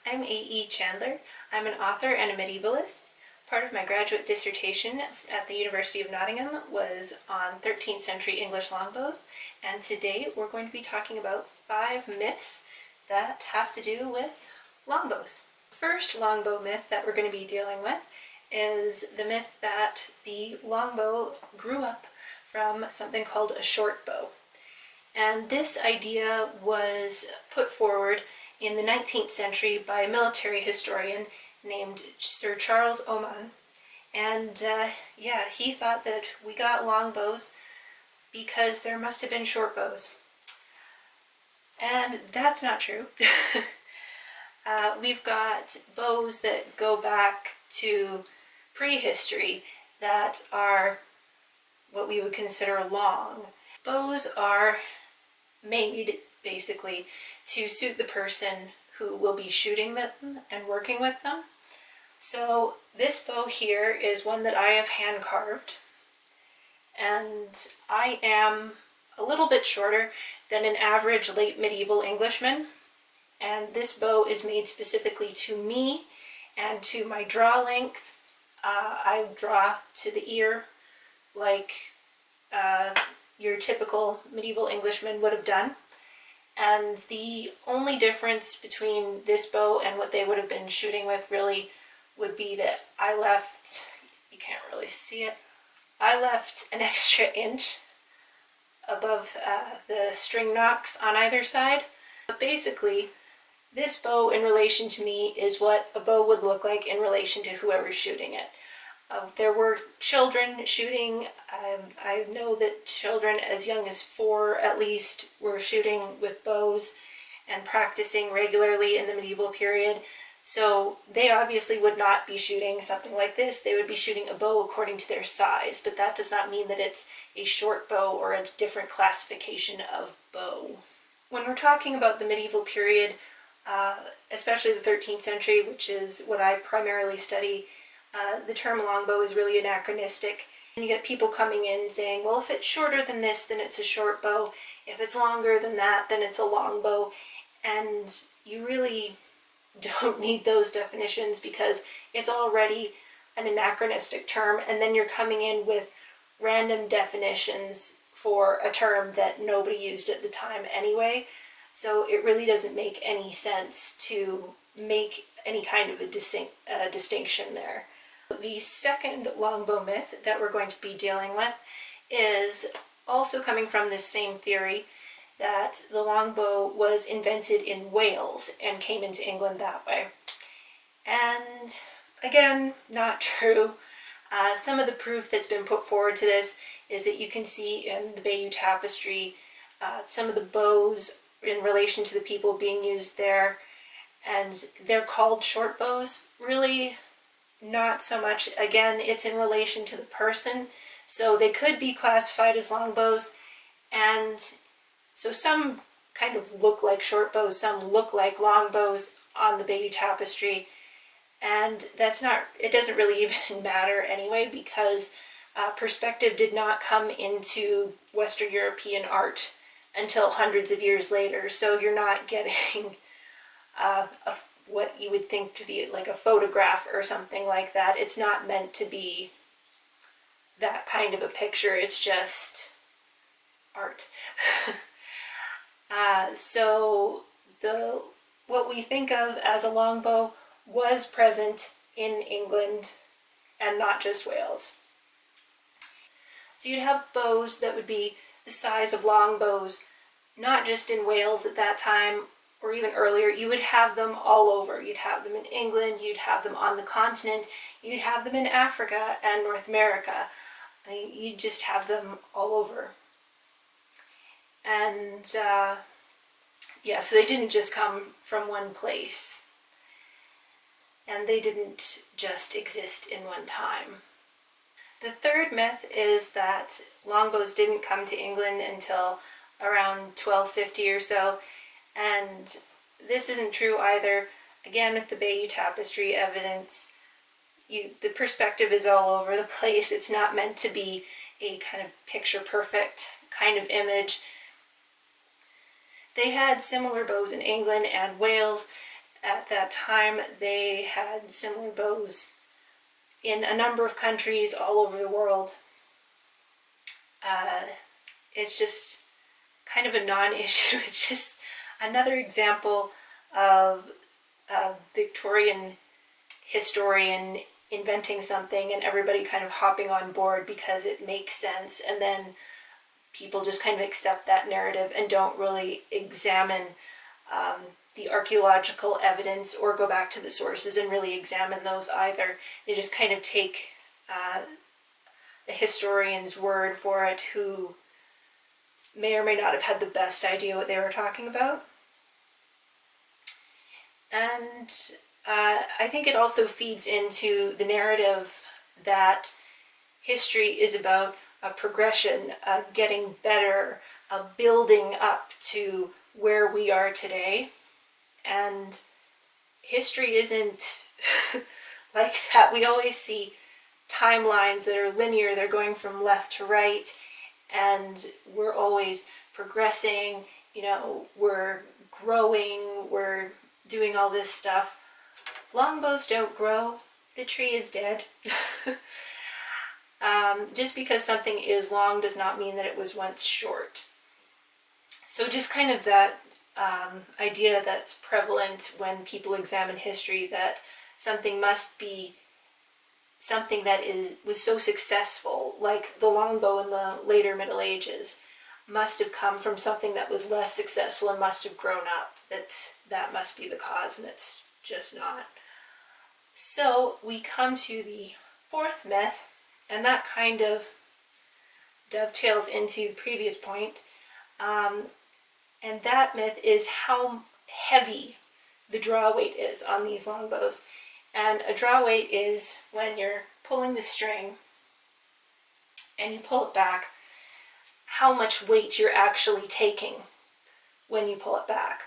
I'm A.E. Chandler. I'm an author and a medievalist. Part of my graduate dissertation at the University of Nottingham was on 13th century English longbows, and today we're going to be talking about 5 myths that have to do with longbows. The first longbow myth that we're going to be dealing with is the myth that the longbow grew up from something called a short bow. And this idea was put forward in the 19th century by a military historian named Sir Charles Oman. And he thought that we got longbows because there must have been short bows. And that's not true. We've got bows that go back to prehistory that are what we would consider long. Bows are made basically to suit the person who will be shooting them and working with them. So this bow here is one that I have hand carved, and I am a little bit shorter than an average late medieval Englishman, and this bow is made specifically to me and to my draw length. I draw to the ear like your typical medieval Englishman would have done. And the only difference between this bow and what they would have been shooting with really would be that I left, you can't really see it, I left an extra inch above the string nocks on either side. But basically, this bow in relation to me is what a bow would look like in relation to whoever's shooting it. There were children shooting. I know that children as young as 4 at least were shooting with bows and practicing regularly in the medieval period. So they obviously would not be shooting something like this. They would be shooting a bow according to their size, but that does not mean that it's a short bow or a different classification of bow. When we're talking about the medieval period, especially the 13th century, which is what I primarily study, the term longbow is really anachronistic. And you get people coming in saying, well, if it's shorter than this, then it's a short bow. If it's longer than that, then it's a longbow. And you really don't need those definitions because it's already an anachronistic term. And then you're coming in with random definitions for a term that nobody used at the time anyway. So it really doesn't make any sense to make any kind of a distinction there. The second longbow myth that we're going to be dealing with is also coming from this same theory that the longbow was invented in Wales and came into England that way. And again, not true. Some of the proof that's been put forward to this is that you can see in the Bayeux Tapestry some of the bows in relation to the people being used there, and they're called short bows. Really, not so much. Again, it's in relation to the person, so they could be classified as longbows, and so some kind of look like short bows, some look like longbows on the Bayeux Tapestry, and that's not, it doesn't really even matter anyway, because perspective did not come into Western European art until hundreds of years later, so you're not getting what you would think to be like a photograph or something like that. It's not meant to be that kind of a picture, it's just art. So what we think of as a longbow was present in England and not just Wales. So you'd have bows that would be the size of longbows, not just in Wales at that time, or even earlier. You would have them all over. You'd have them in England, you'd have them on the continent, you'd have them in Africa and North America. I mean, you'd just have them all over. And so they didn't just come from one place. And they didn't just exist in one time. The third myth is that longbows didn't come to England until around 1250 or so. And this isn't true either. Again, with the Bayeux Tapestry evidence, the perspective is all over the place. It's not meant to be a kind of picture-perfect kind of image. They had similar bows in England and Wales, at that time they had similar bows in a number of countries all over the world. It's just kind of a non-issue. It's just another example of a Victorian historian inventing something and everybody kind of hopping on board because it makes sense, and then people just kind of accept that narrative and don't really examine the archaeological evidence or go back to the sources and really examine those either. They just kind of take a historian's word for it, who may or may not have had the best idea what they were talking about. And I think it also feeds into the narrative that history is about a progression, getting better, building up to where we are today. And history isn't like that. We always see timelines that are linear. They're going from left to right, and we're always progressing, we're growing, we're doing all this stuff. Longbows don't grow. The tree is dead. Just because something is long does not mean that it was once short. So just kind of that idea that's prevalent when people examine history, that something must be something that was so successful, like the longbow in the later Middle Ages, must have come from something that was less successful and must have grown up. That must be the cause, and it's just not. So we come to the fourth myth, and that kind of dovetails into the previous point. And that myth is how heavy the draw weight is on these longbows. And a draw weight is when you're pulling the string and you pull it back, how much weight you're actually taking when you pull it back.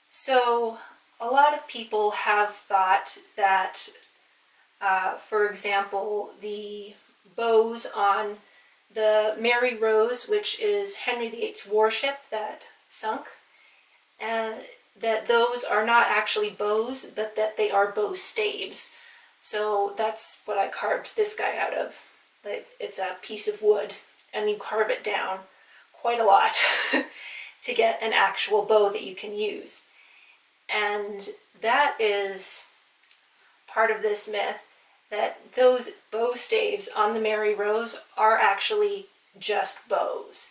So a lot of people have thought that, for example, the bows on the Mary Rose, which is Henry VIII's warship that sunk, and that those are not actually bows, but that they are bow staves. So that's what I carved this guy out of. It's a piece of wood, and you carve it down quite a lot to get an actual bow that you can use. And that is part of this myth, that those bow staves on the Mary Rose are actually just bows.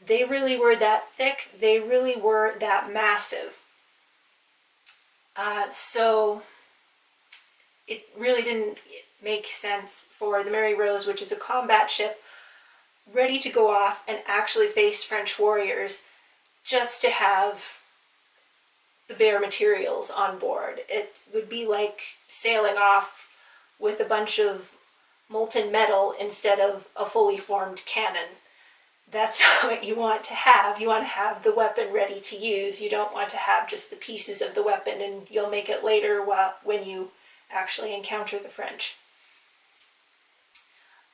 They really were that thick, they really were that massive. So it really didn't make sense for the Mary Rose, which is a combat ship ready to go off and actually face French warriors, just to have the bare materials on board. It would be like sailing off with a bunch of molten metal instead of a fully formed cannon. That's not what you want to have. You want to have the weapon ready to use. You don't want to have just the pieces of the weapon and you'll make it later when you actually encounter the French.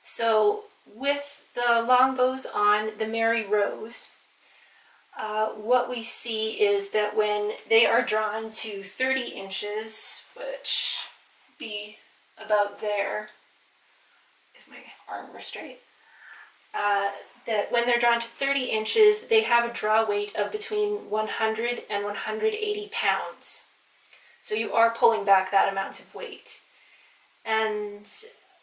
So with the longbows on the Mary Rose, what we see is that when they are drawn to 30 inches, which would be about there, if my arm were straight, that when they're drawn to 30 inches, they have a draw weight of between 100 and 180 pounds. So you are pulling back that amount of weight. And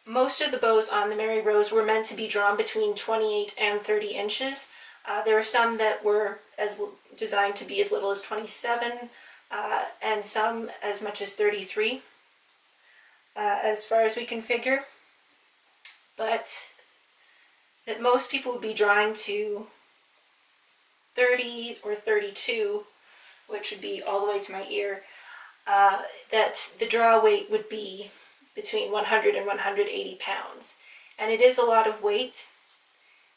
most of the bows on the Mary Rose were meant to be drawn between 28 and 30 inches. There are some that were designed to be as little as 27, and some as much as 33, as far as we can figure. But that most people would be drawing to 30 or 32, which would be all the way to my ear, that the draw weight would be between 100 and 180 pounds. And it is a lot of weight.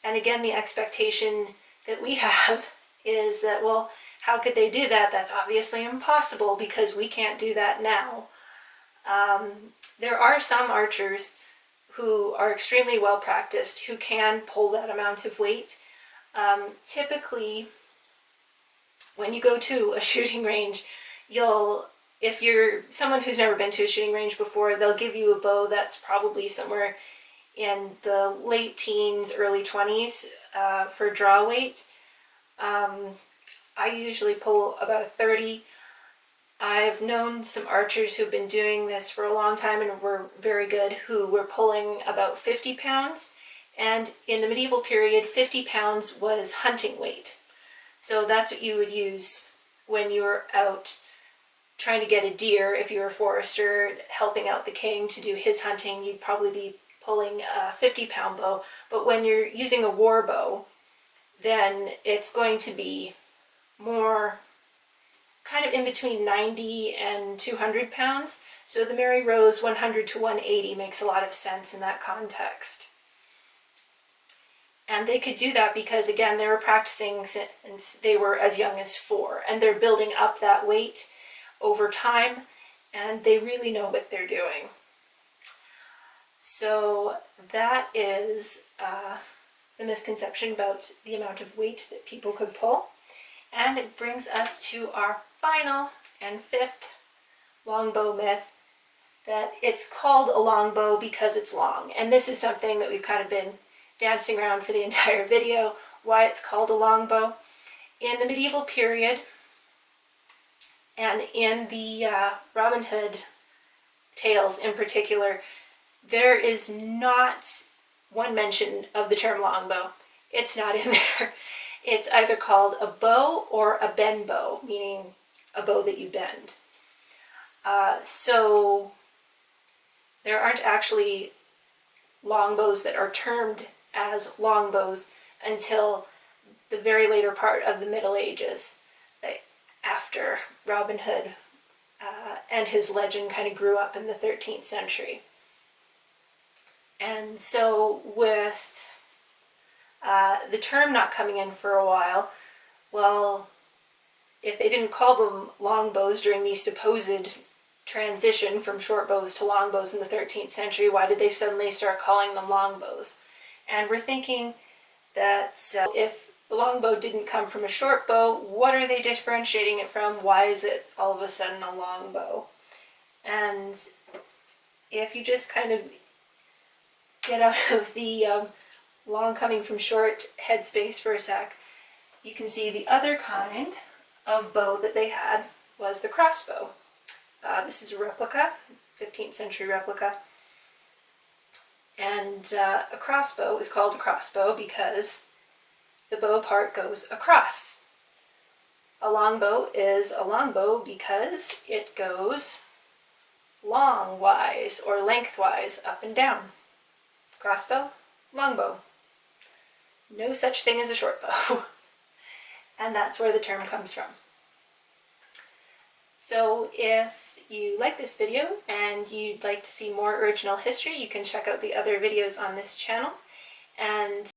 And again, the expectation that we have is that, well, how could they do that? That's obviously impossible because we can't do that now. There are some archers who are extremely well practiced who can pull that amount of weight. Typically, when you go to a shooting range, you'll if you're someone who's never been to a shooting range before, they'll give you a bow that's probably somewhere in the late teens, early 20s for draw weight. I usually pull about a 30. I've known some archers who've been doing this for a long time and were very good, who were pulling about 50 pounds. And in the medieval period, 50 pounds was hunting weight. So that's what you would use when you were out trying to get a deer. If you were a forester helping out the king to do his hunting, you'd probably be pulling a 50-pound bow. But when you're using a war bow, then it's going to be more kind of in between 90 and 200 pounds. So the Mary Rose 100 to 180 makes a lot of sense in that context. And they could do that because, again, they were practicing since they were as young as 4, and they're building up that weight over time, and they really know what they're doing. So that is the misconception about the amount of weight that people could pull. And it brings us to our final and 5th longbow myth, that it's called a longbow because it's long. And this is something that we've kind of been dancing around for the entire video, why it's called a longbow. In the medieval period, and in the Robin Hood tales in particular, there is not one mention of the term longbow. It's not in there. It's either called a bow or a bend bow, meaning a bow that you bend. So there aren't actually longbows that are termed as longbows until the very later part of the Middle Ages, after Robin Hood and his legend kind of grew up in the 13th century. And so with the term not coming in for a while, well, if they didn't call them longbows during the supposed transition from short bows to longbows in the 13th century, why did they suddenly start calling them longbows? And we're thinking that if the longbow didn't come from a short bow, what are they differentiating it from? Why is it all of a sudden a longbow? And if you just kind of get out of the long coming from short headspace for a sec, you can see the other kind of bow that they had was the crossbow. This is a replica, 15th century replica. And a crossbow is called a crossbow because the bow part goes across. A longbow is a longbow because it goes longwise or lengthwise, up and down. Crossbow, longbow. No such thing as a short bow. And that's where the term comes from. So if you like this video and you'd like to see more original history, you can check out the other videos on this channel. And